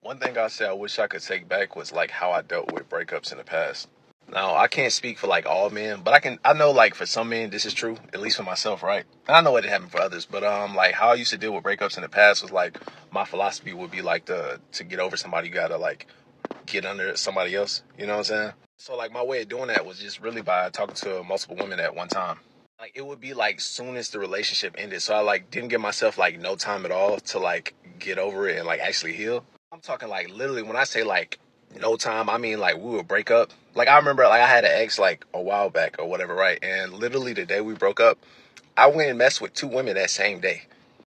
One thing I say I wish I could take back was like how I dealt with breakups in the past. Now I can't speak for like all men, but I know like for some men this is true, at least for myself, right? And I know it happened for others, but like how I used to deal with breakups in the past was like my philosophy would be like to get over somebody you gotta like get under somebody else. You know what I'm saying? So like my way of doing that was just really by talking to multiple women at one time. Like it would be like soon as the relationship ended. So I like didn't give myself like no time at all to like get over it and like actually heal. I'm talking like literally when I say like no time, I mean like we would break up. Like I remember like I had an ex like a while back or whatever, right? And literally the day we broke up, I went and messed with two women that same day.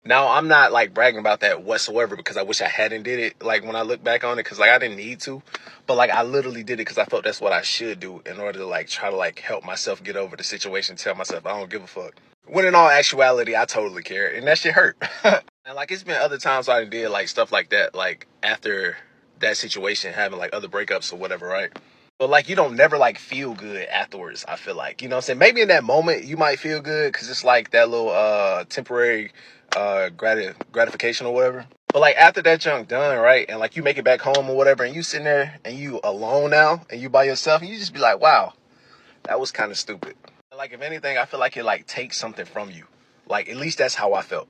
Now I'm not like bragging about that whatsoever because I wish I hadn't did it. Like when I look back on it, because like I didn't need to, but like I literally did it because I felt that's what I should do in order to like try to like help myself get over the situation. Tell myself I don't give a fuck. When in all actuality, I totally care, and that shit hurt. And like it's been other times I did like stuff like that, like after that situation, having like other breakups or whatever, right? But like you don't never like feel good afterwards. I feel like you know what I'm saying. Maybe in that moment you might feel good because it's like that little temporary gratification or whatever. But like after that junk done, right, and like you make it back home or whatever, and you sitting there and you alone now and you by yourself, and you just be like, wow, that was kind of stupid. Like if anything, I feel like it like takes something from you. Like at least that's how I felt.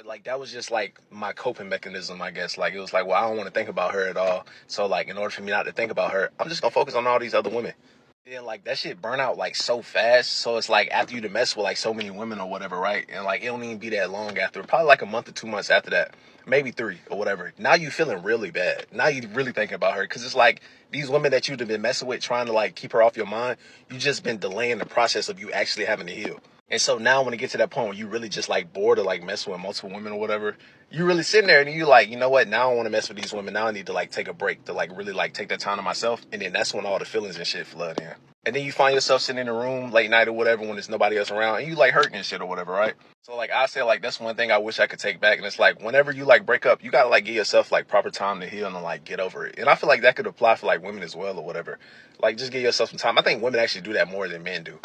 Like that was just like my coping mechanism, I guess. Like it was like, well, I don't want to think about her at all. So like in order for me not to think about her, I'm just gonna focus on all these other women. Then like that shit burn out like so fast. So it's like after you to mess with like so many women or whatever, right? And like it don't even be that long after. Probably like a month or 2 months after that. Maybe 3 or whatever. Now you feeling really bad. Now you really thinking about her. Cause it's like these women that you've been messing with, trying to like keep her off your mind, you just been delaying the process of you actually having to heal. And so now when it gets to that point where you really just like bored of like messing with multiple women or whatever, you really sitting there and you like, you know what? Now I don't want to mess with these women. Now I need to like take a break to like really like take that time to myself. And then that's when all the feelings and shit flood in. And then you find yourself sitting in the room late night or whatever when there's nobody else around and you like hurting and shit or whatever, right? So like I say like that's one thing I wish I could take back. And it's like whenever you like break up, you gotta like give yourself like proper time to heal and like get over it. And I feel like that could apply for like women as well or whatever. Like just give yourself some time. I think women actually do that more than men do.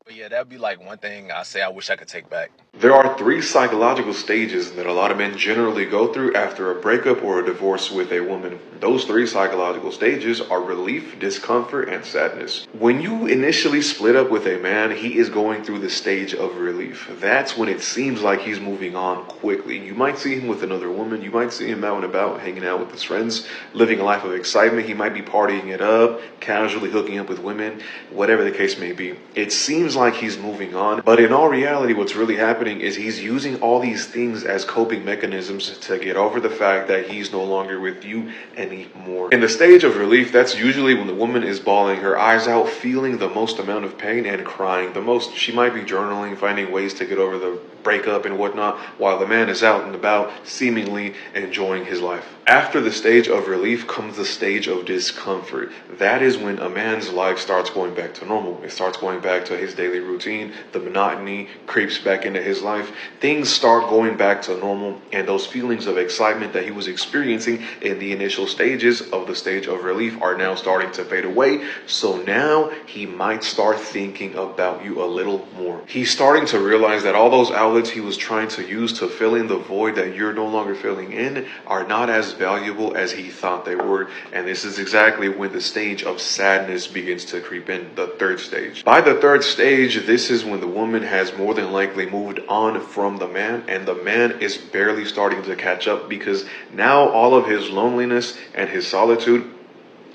But yeah, that'd be like one thing I say I wish I could take back. There are three psychological stages that a lot of men generally go through after a breakup or a divorce with a woman. Those three psychological stages are relief, discomfort, and sadness. When you initially split up with a man, he is going through the stage of relief. That's when it seems like he's moving on quickly. You might see him with another woman. You might see him out and about, hanging out with his friends, living a life of excitement. He might be partying it up, casually hooking up with women, whatever the case may be. It seems like he's moving on, but in all reality, what's really happening is he's using all these things as coping mechanisms to get over the fact that he's no longer with you anymore. In the stage of relief, that's usually when the woman is bawling her eyes out, feeling the most amount of pain and crying the most. She might be journaling, finding ways to get over the breakup and whatnot, while the man is out and about, seemingly enjoying his life. After the stage of relief comes the stage of discomfort. That is when a man's life starts going back to normal. It starts going back to his daily routine. The monotony creeps back into his life. Things start going back to normal, and those feelings of excitement that he was experiencing in the initial stages of the stage of relief are now starting to fade away. So now he might start thinking about you a little more. He's starting to realize that all those outlets he was trying to use to fill in the void that you're no longer filling in are not as valuable as he thought they were. And this is exactly when the stage of sadness begins to creep in, the third stage. By the third stage, this is when the woman has more than likely moved on from the man, and the man is barely starting to catch up because now all of his loneliness and his solitude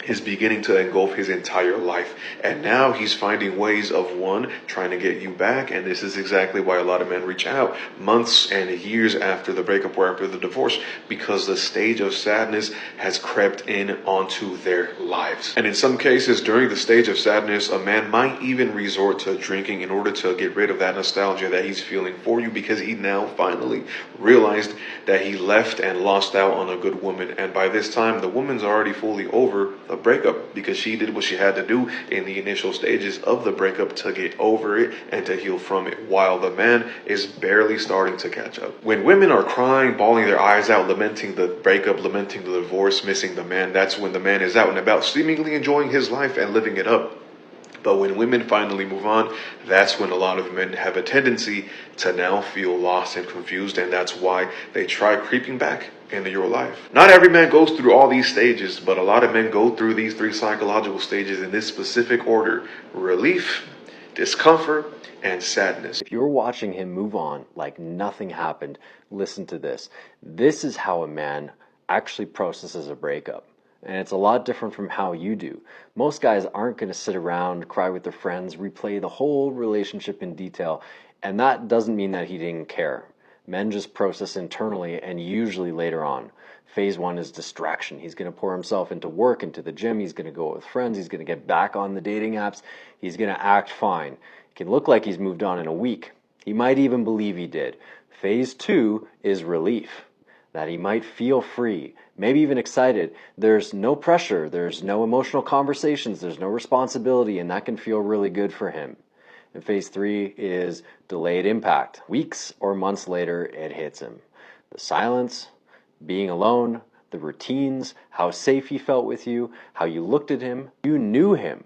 is beginning to engulf his entire life. And now he's finding ways of, one, trying to get you back. And this is exactly why a lot of men reach out months and years after the breakup or after the divorce, because the stage of sadness has crept in onto their lives. And in some cases, during the stage of sadness, a man might even resort to drinking in order to get rid of that nostalgia that he's feeling for you, because he now finally realized that he left and lost out on a good woman. And by this time, the woman's already fully over a breakup because she did what she had to do in the initial stages of the breakup to get over it and to heal from it, while the man is barely starting to catch up. When women are crying, bawling their eyes out, lamenting the breakup, lamenting the divorce, missing the man, that's when the man is out and about, seemingly enjoying his life and living it up. But when women finally move on, that's when a lot of men have a tendency to now feel lost and confused, and that's why they try creeping back into your life. Not every man goes through all these stages, but a lot of men go through these 3 psychological stages in this specific order: relief, discomfort, and sadness. If you're watching him move on like nothing happened, listen to this. This is how a man actually processes a breakup. And it's a lot different from how you do. Most guys aren't going to sit around, cry with their friends, replay the whole relationship in detail. And that doesn't mean that he didn't care. Men just process internally and usually later on. Phase 1 is distraction. He's going to pour himself into work, into the gym. He's going to go with friends. He's going to get back on the dating apps. He's going to act fine. It can look like he's moved on in a week. He might even believe he did. Phase 2 is relief. That he might feel free, maybe even excited. There's no pressure, there's no emotional conversations, there's no responsibility, and that can feel really good for him. And phase 3 is delayed impact. Weeks or months later, it hits him. The silence, being alone, the routines, how safe he felt with you, how you looked at him. You knew him,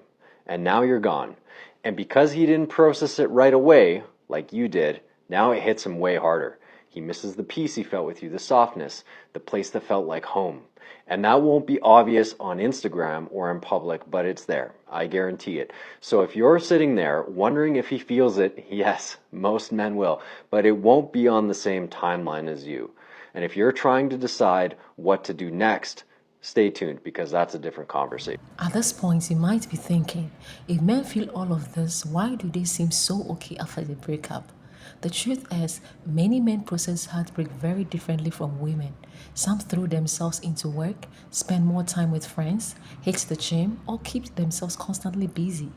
and now you're gone. And because he didn't process it right away, like you did, now it hits him way harder. He misses the peace he felt with you, the softness, the place that felt like home. And that won't be obvious on Instagram or in public, but it's there. I guarantee it. So if you're sitting there wondering if he feels it, yes, most men will. But it won't be on the same timeline as you. And if you're trying to decide what to do next, stay tuned, because that's a different conversation. At this point, you might be thinking, if men feel all of this, why do they seem so okay after the breakup? The truth is, many men process heartbreak very differently from women. Some throw themselves into work, spend more time with friends, hit the gym, or keep themselves constantly busy.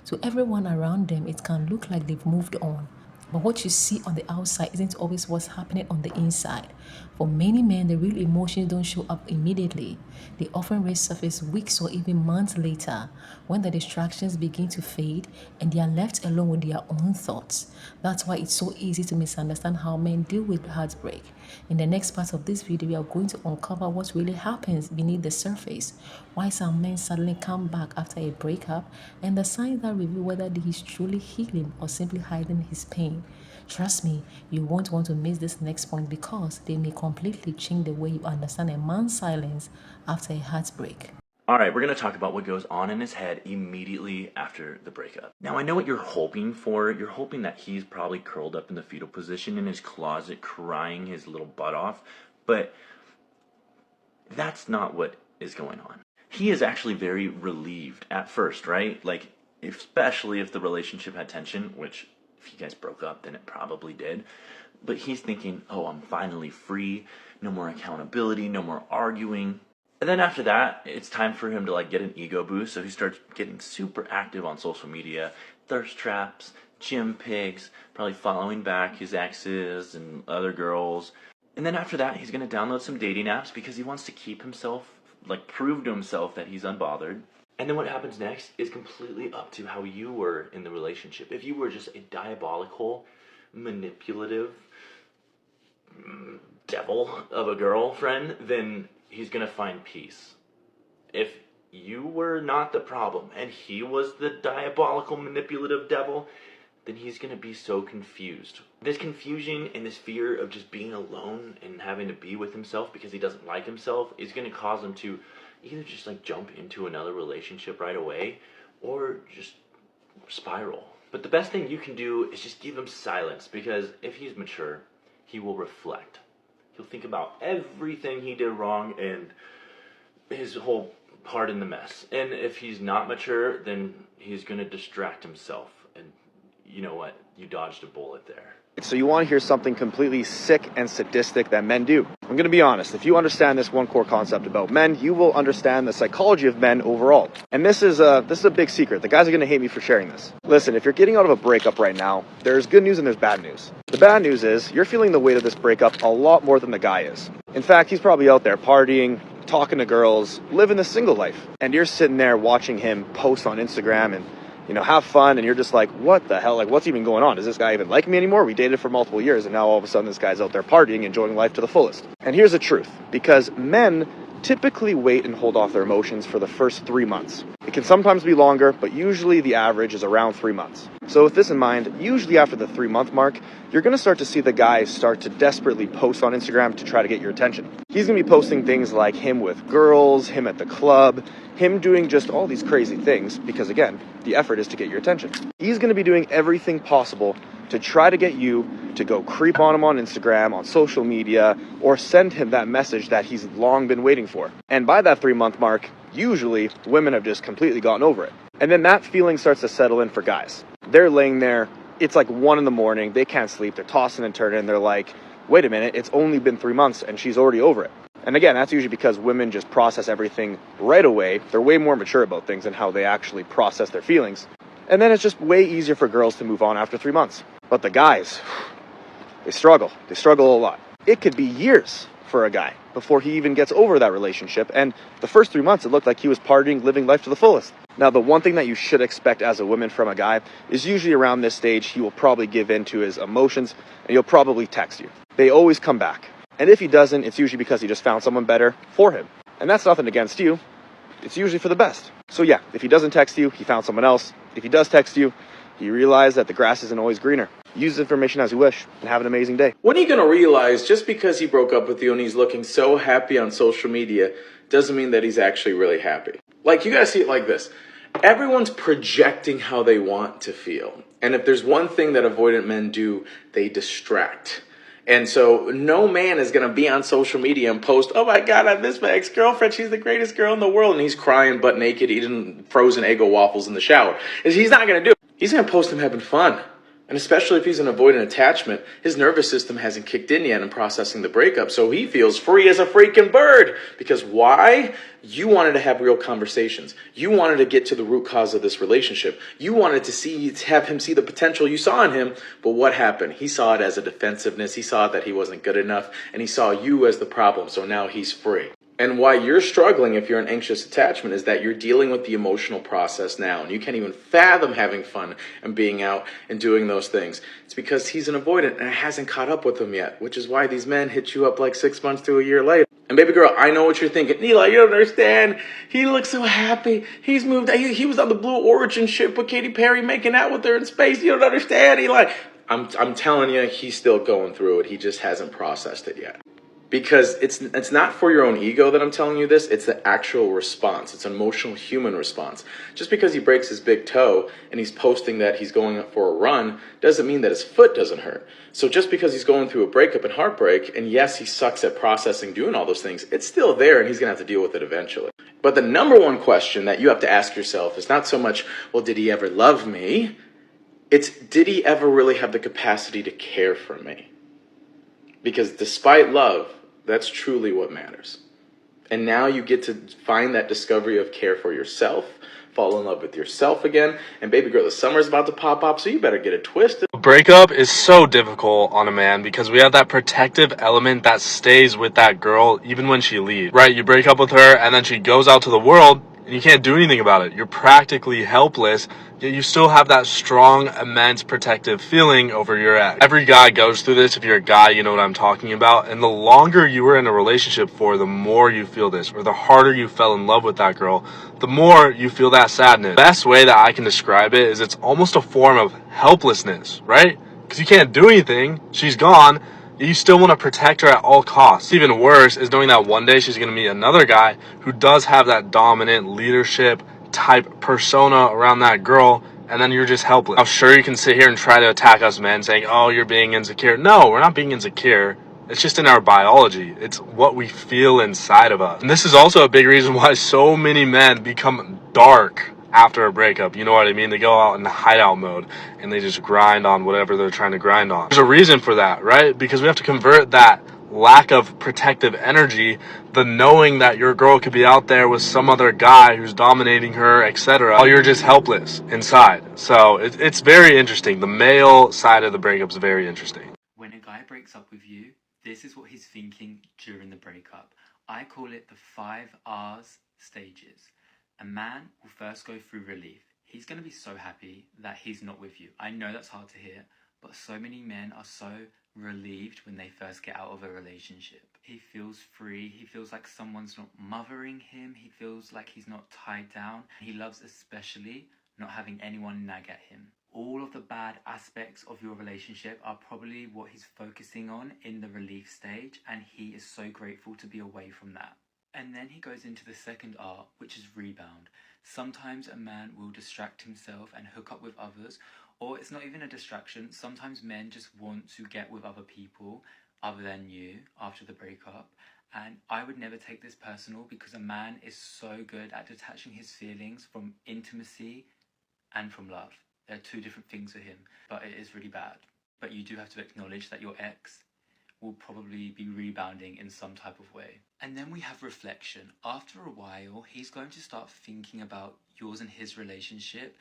To everyone around them, it can look like they've moved on. But what you see on the outside isn't always what's happening on the inside. For many men, the real emotions don't show up immediately. They often resurface weeks or even months later, when the distractions begin to fade and they are left alone with their own thoughts. That's why it's so easy to misunderstand how men deal with heartbreak. In the next part of this video, we are going to uncover what really happens beneath the surface, why some men suddenly come back after a breakup, and the signs that reveal whether he is truly healing or simply hiding his pain. Trust me, you won't want to miss this next point, because they may completely change the way you understand a man's silence after a heartbreak. Alright, we're going to talk about what goes on in his head immediately after the breakup. Now, I know what you're hoping for. You're hoping that he's probably curled up in the fetal position in his closet, crying his little butt off, but that's not what is going on. He is actually very relieved at first, right? Like, especially if the relationship had tension, which if you guys broke up, then it probably did. But he's thinking, oh, I'm finally free, no more accountability, no more arguing. And then after that, it's time for him to like get an ego boost, so he starts getting super active on social media, thirst traps, gym pics, probably following back his exes and other girls. And then after that, he's going to download some dating apps because he wants to keep himself, like prove to himself that he's unbothered. And then what happens next is completely up to how you were in the relationship. If you were just a diabolical, manipulative devil of a girlfriend, then he's going to find peace. If you were not the problem and he was the diabolical, manipulative devil, then he's going to be so confused. This confusion and this fear of just being alone and having to be with himself because he doesn't like himself is going to cause him to either just like jump into another relationship right away or just spiral. But the best thing you can do is just give him silence, because if he's mature, he will reflect. He'll think about everything he did wrong and his whole part in the mess. And if he's not mature, then he's going to distract himself. And you know what? You dodged a bullet there. So you want to hear something completely sick and sadistic that men do. I'm going to be honest. If you understand this one core concept about men, you will understand the psychology of men overall. And this is a big secret. The guys are going to hate me for sharing this. Listen, if you're getting out of a breakup right now, there's good news and there's bad news. The bad news is you're feeling the weight of this breakup a lot more than the guy is. In fact, he's probably out there partying, talking to girls, living the single life. And you're sitting there watching him post on Instagram and have fun, and you're just like, what the hell? Like, what's even going on? Does this guy even like me anymore? We dated for multiple years, and now all of a sudden this guy's out there partying, enjoying life to the fullest. And here's the truth, because men typically wait and hold off their emotions for the first 3 months. It can sometimes be longer, but usually the average is around 3 months. So with this in mind, usually after the 3-month mark, you're going to start to see the guy start to desperately post on Instagram to try to get your attention. He's going to be posting things like him with girls, him at the club, him doing just all these crazy things, because again, the effort is to get your attention. He's going to be doing everything possible to try to get you to go creep on him on Instagram, on social media, or send him that message that he's long been waiting for. And by that 3-month mark, usually women have just completely gotten over it. And then that feeling starts to settle in for guys. They're laying there, it's like 1 a.m, they can't sleep, they're tossing and turning, they're like, wait a minute, it's only been 3 months and she's already over it. And again, that's usually because women just process everything right away. They're way more mature about things and how they actually process their feelings. And then it's just way easier for girls to move on after 3 months. But the guys, they struggle. They struggle a lot. It could be years for a guy before he even gets over that relationship. And the first 3 months, it looked like he was partying, living life to the fullest. Now, the one thing that you should expect as a woman from a guy is usually around this stage, he will probably give in to his emotions and he'll probably text you. They always come back. And if he doesn't, it's usually because he just found someone better for him. And that's nothing against you. It's usually for the best. So yeah, if he doesn't text you, he found someone else. If he does text you, you realize that the grass isn't always greener. Use this information as you wish and have an amazing day. When are you going to realize just because he broke up with you and he's looking so happy on social media doesn't mean that he's actually really happy? Like, you got to see it like this. Everyone's projecting how they want to feel. And if there's one thing that avoidant men do, they distract. And so no man is going to be on social media and post, oh my God, I miss my ex-girlfriend. She's the greatest girl in the world. And he's crying butt naked, eating frozen Eggo waffles in the shower. He's not going to do it. He's going to post him having fun. And especially if he's an avoidant attachment, his nervous system hasn't kicked in yet in processing the breakup. So he feels free as a freaking bird. Because why? You wanted to have real conversations. You wanted to get to the root cause of this relationship. You wanted to have him see the potential you saw in him. But what happened? He saw it as a defensiveness. He saw that he wasn't good enough. And he saw you as the problem. So now he's free. And why you're struggling if you're an anxious attachment is that you're dealing with the emotional process now. And you can't even fathom having fun and being out and doing those things. It's because he's an avoidant and it hasn't caught up with him yet. Which is why these men hit you up like 6 months to a year later. And baby girl, I know what you're thinking. Eli, you don't understand. He looks so happy. He's moved. He was on the Blue Origin ship with Katy Perry making out with her in space. You don't understand, Eli. I'm telling you, he's still going through it. He just hasn't processed it yet. Because it's not for your own ego that I'm telling you this, it's the actual response. It's an emotional human response. Just because he breaks his big toe and he's posting that he's going for a run doesn't mean that his foot doesn't hurt. So just because he's going through a breakup and heartbreak, and yes, he sucks at processing, doing all those things, it's still there and he's going to have to deal with it eventually. But the number one question that you have to ask yourself is not so much, well, did he ever love me? It's, did he ever really have the capacity to care for me? Because despite love, that's truly what matters. And now you get to find that discovery of care for yourself, fall in love with yourself again. And baby girl, the summer's about to pop up, so you better get it twisted. Breakup is so difficult on a man because we have that protective element that stays with that girl even when she leaves. Right, you break up with her and then she goes out to the world and you can't do anything about it. You're practically helpless, yet you still have that strong, immense protective feeling over your ex. Every guy goes through this. If you're a guy, you know what I'm talking about. And the longer you were in a relationship for, the more you feel this, or the harder you fell in love with that girl, the more you feel that sadness. The best way that I can describe it is it's almost a form of helplessness, right? Because you can't do anything. She's gone. You still want to protect her at all costs. Even worse is knowing that one day she's going to meet another guy who does have that dominant leadership type persona around that girl, and then you're just helpless. Now, sure, you can sit here and try to attack us men saying, oh, you're being insecure. No, we're not being insecure. It's just in our biology. It's what we feel inside of us. And this is also a big reason why so many men become dark after a breakup. You know what I mean? They go out in hideout mode and they just grind on whatever they're trying to grind on. There's a reason for that, right? Because we have to convert that lack of protective energy, the knowing that your girl could be out there with some other guy who's dominating her, etc., while you're just helpless inside. So it's very interesting. The male side of the breakup is very interesting. When a guy breaks up with you, this is what he's thinking during the breakup. I call it the 5 R's stages. A man will first go through relief. He's going to be so happy that he's not with you. I know that's hard to hear, but so many men are so relieved when they first get out of a relationship. He feels free, he feels like someone's not mothering him, he feels like he's not tied down. He loves especially not having anyone nag at him. All of the bad aspects of your relationship are probably what he's focusing on in the relief stage, and he is so grateful to be away from that. And then he goes into the second R, which is rebound. Sometimes a man will distract himself and hook up with others, or it's not even a distraction. Sometimes men just want to get with other people other than you after the breakup. And I would never take this personal, because a man is so good at detaching his feelings from intimacy and from love. They're two different things for him, but it is really bad. But you do have to acknowledge that your ex will probably be rebounding in some type of way. And then we have reflection. After a while, he's going to start thinking about yours and his relationship,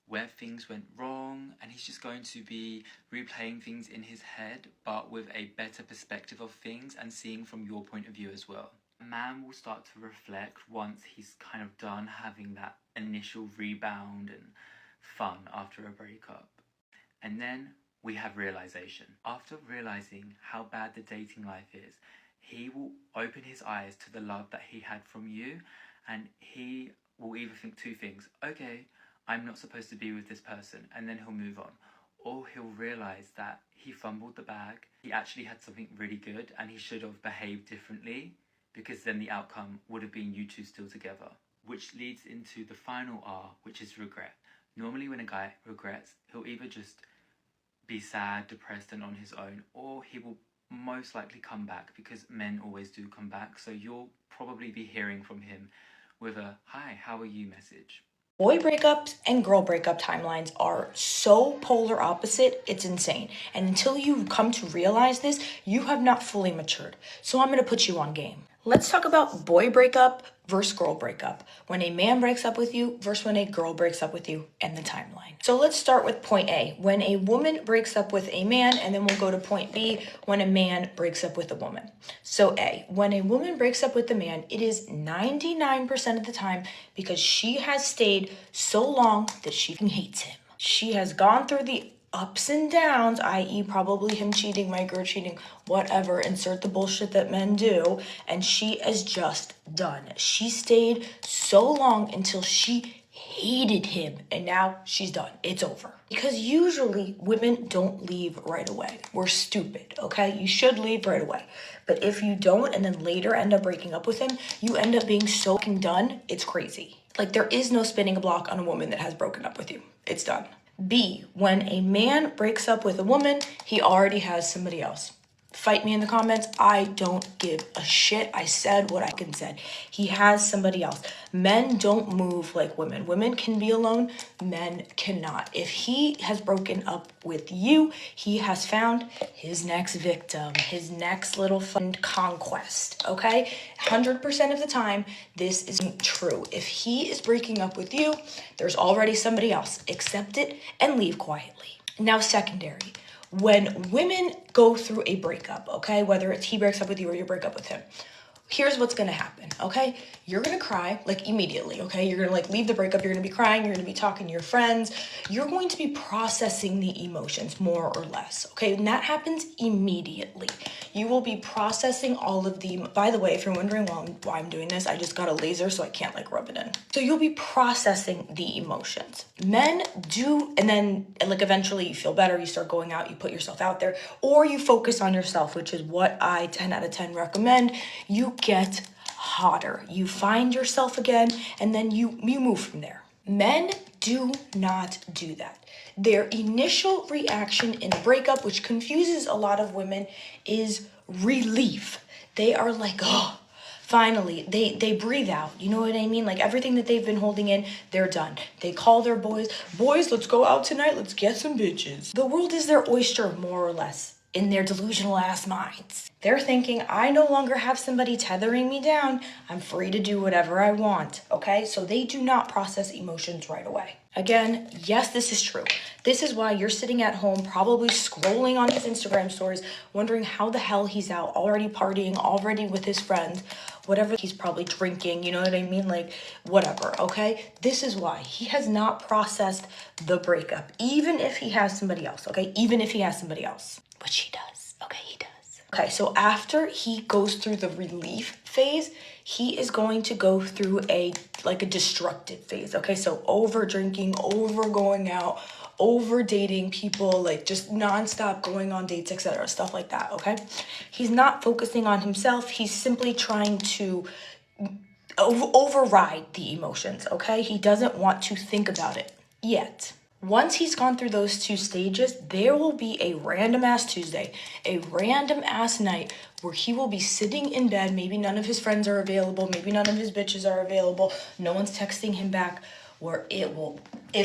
where things went wrong, and he's just going to be replaying things in his head, but with a better perspective of things and seeing from your point of view as well. A man will start to reflect once he's kind of done having that initial rebound and fun after a breakup. And then we have realization. After realizing how bad the dating life is, he will open his eyes to the love that he had from you, and he will either think two things. Okay, I'm not supposed to be with this person, and then he'll move on. Or he'll realize that he fumbled the bag, he actually had something really good, and he should have behaved differently, because then the outcome would have been you two still together. Which leads into the final R, which is regret. Normally when a guy regrets, he'll either just be sad, depressed, and on his own, or he will most likely come back, because men always do come back. So you'll probably be hearing from him with a "Hi, how are you" message. Boy breakups and girl breakup timelines are so polar opposite, it's insane. And until you come to realize this, you have not fully matured. So I'm going to put you on game. Let's talk about boy breakup versus girl breakup. When a man breaks up with you versus when a girl breaks up with you, and the timeline. So let's start with point A. When a woman breaks up with a man, and then we'll go to point B, when a man breaks up with a woman. So A, when a woman breaks up with a man, it is 99% of the time because she has stayed so long that she hates him. She has gone through the ups and downs, i.e. probably him cheating, micro cheating, whatever, insert the bullshit that men do, and she is just done. She stayed so long until she hated him, and now she's done. It's over. Because usually women don't leave right away. We're stupid, okay? You should leave right away. But if you don't and then later end up breaking up with him, you end up being so fucking done, it's crazy. Like, there is no spinning a block on a woman that has broken up with you. It's done. B, when a man breaks up with a woman, he already has somebody else. Fight me in the comments. I don't give a shit. I said what I can say. He has somebody else. Men don't move like women. Women can be alone. Men cannot. If he has broken up with you, he has found his next victim, his next little fun conquest, okay? 100% of the time, this isn't true. If he is breaking up with you, there's already somebody else. Accept it and leave quietly. Now, secondary. When women go through a breakup, okay, whether it's he breaks up with you or you break up with him, here's what's gonna happen, okay? You're gonna cry, like, immediately, okay? You're gonna, like, leave the breakup, you're gonna be crying, you're gonna be talking to your friends, you're going to be processing the emotions, more or less, okay? And that happens immediately. You will be processing all of the, by the way, if you're wondering why I'm doing this, I just got a laser, so I can't, like, rub it in. So you'll be processing the emotions. Men do, and then, like, eventually you feel better, you start going out, you put yourself out there, or you focus on yourself, which is what I 10 out of 10 recommend. You get hotter. You find yourself again, and then you move from there. Men do not do that. Their initial reaction in a breakup, which confuses a lot of women, is relief. They are like, oh, finally, they breathe out. You know what I mean? Like, everything that they've been holding in, they're done. They call their boys, let's go out tonight, let's get some bitches. The world is their oyster, more or less, in their delusional ass minds. They're thinking, I no longer have somebody tethering me down. I'm free to do whatever I want, okay? So they do not process emotions right away. Again, yes, this is true. This is why you're sitting at home probably scrolling on his Instagram stories, wondering how the hell he's out, already partying, already with his friends, whatever, he's probably drinking, you know what I mean? Like, whatever, okay? This is why he has not processed the breakup, even if he has somebody else, okay? Even if he has somebody else, which he does. Okay, he does. Okay, so after he goes through the relief phase, he is going to go through a destructive phase. Okay, so over drinking, over going out, over dating people, like just nonstop going on dates, etc., stuff like that. Okay, he's not focusing on himself. He's simply trying to override the emotions. Okay, he doesn't want to think about it yet. Once he's gone through those two stages, there will be a random ass Tuesday, a random ass night where he will be sitting in bed. Maybe none of his friends are available. Maybe none of his bitches are available. No one's texting him back. Where it'll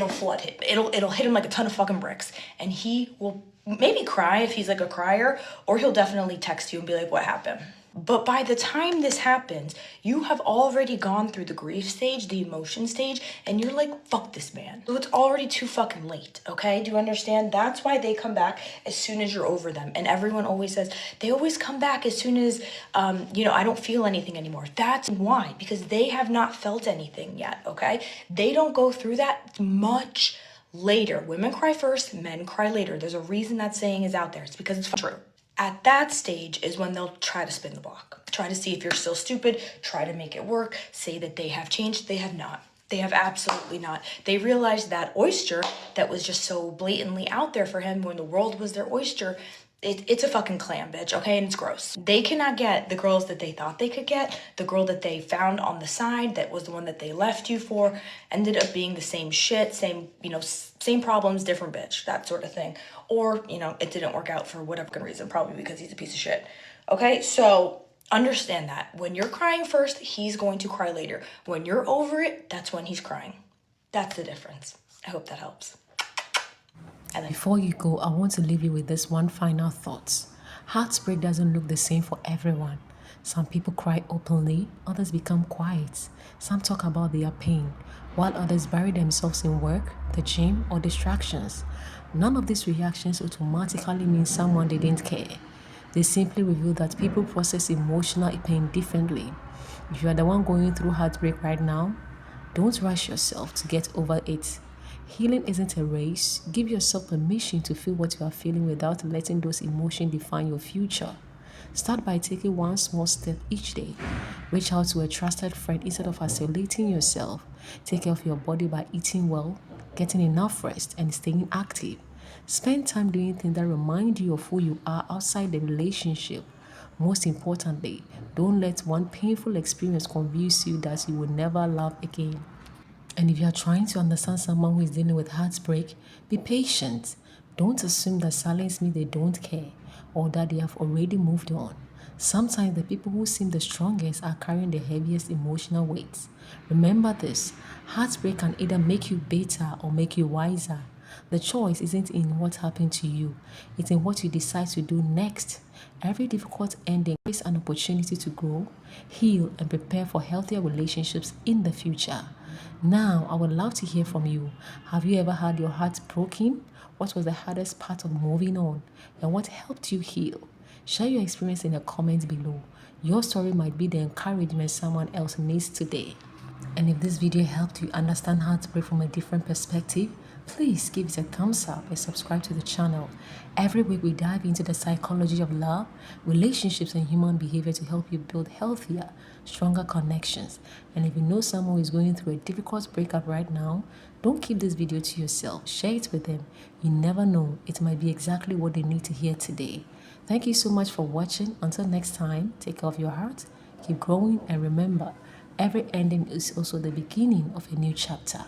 flood him. It'll hit him like a ton of fucking bricks, and he will maybe cry if he's like a crier, or he'll definitely text you and be like, "What happened?" But by the time this happens, you have already gone through the grief stage, the emotion stage, and you're like, fuck this man. So it's already too fucking late, okay? Do you understand? That's why they come back as soon as you're over them. And everyone always says, they always come back as soon as, I don't feel anything anymore. That's why, because they have not felt anything yet, okay? They don't go through that much later. Women cry first, men cry later. There's a reason that saying is out there. It's because it's true. At that stage is when they'll try to spin the block. Try to see if you're still stupid, try to make it work, say that they have changed. They have not. They have absolutely not. They realized that oyster that was just so blatantly out there for him when the world was their oyster, it's a fucking clam, bitch, okay? And it's gross. They cannot get the girls that they thought they could get. The girl that they found on the side that was the one that they left you for ended up being the same shit, same problems, different bitch, that sort of thing. Or, it didn't work out for whatever reason, probably because he's a piece of shit. Okay, so understand that. When you're crying first, he's going to cry later. When you're over it, that's when he's crying. That's the difference. I hope that helps. Before you go, I want to leave you with this one final thought. Heartbreak doesn't look the same for everyone. Some people cry openly, others become quiet. Some talk about their pain, while others bury themselves in work, the gym, or distractions. None of these reactions automatically mean someone didn't care. They simply reveal that people process emotional pain differently. If you are the one going through heartbreak right now, don't rush yourself to get over it. Healing isn't a race. Give yourself permission to feel what you are feeling without letting those emotions define your future. Start by taking one small step each day. Reach out to a trusted friend instead of isolating yourself. Take care of your body by eating well, getting enough rest, and staying active. Spend time doing things that remind you of who you are outside the relationship. Most importantly, don't let one painful experience convince you that you will never love again. And if you are trying to understand someone who is dealing with heartbreak, be patient. Don't assume that silence means they don't care or that they have already moved on. Sometimes the people who seem the strongest are carrying the heaviest emotional weights. Remember this, heartbreak can either make you better or make you wiser. The choice isn't in what happened to you, it's in what you decide to do next. Every difficult ending is an opportunity to grow, heal, and prepare for healthier relationships in the future. Now, I would love to hear from you. Have you ever had your heart broken? What was the hardest part of moving on? And what helped you heal? Share your experience in the comments below. Your story might be the encouragement someone else needs today. And if this video helped you understand heartbreak from a different perspective, please give it a thumbs up and subscribe to the channel. Every week we dive into the psychology of love, relationships, and human behavior to help you build healthier, stronger connections. And if you know someone who is going through a difficult breakup right now, don't keep this video to yourself. Share it with them. You never know, it might be exactly what they need to hear today. Thank you so much for watching. Until next time, take care of your heart, keep growing, and remember, every ending is also the beginning of a new chapter.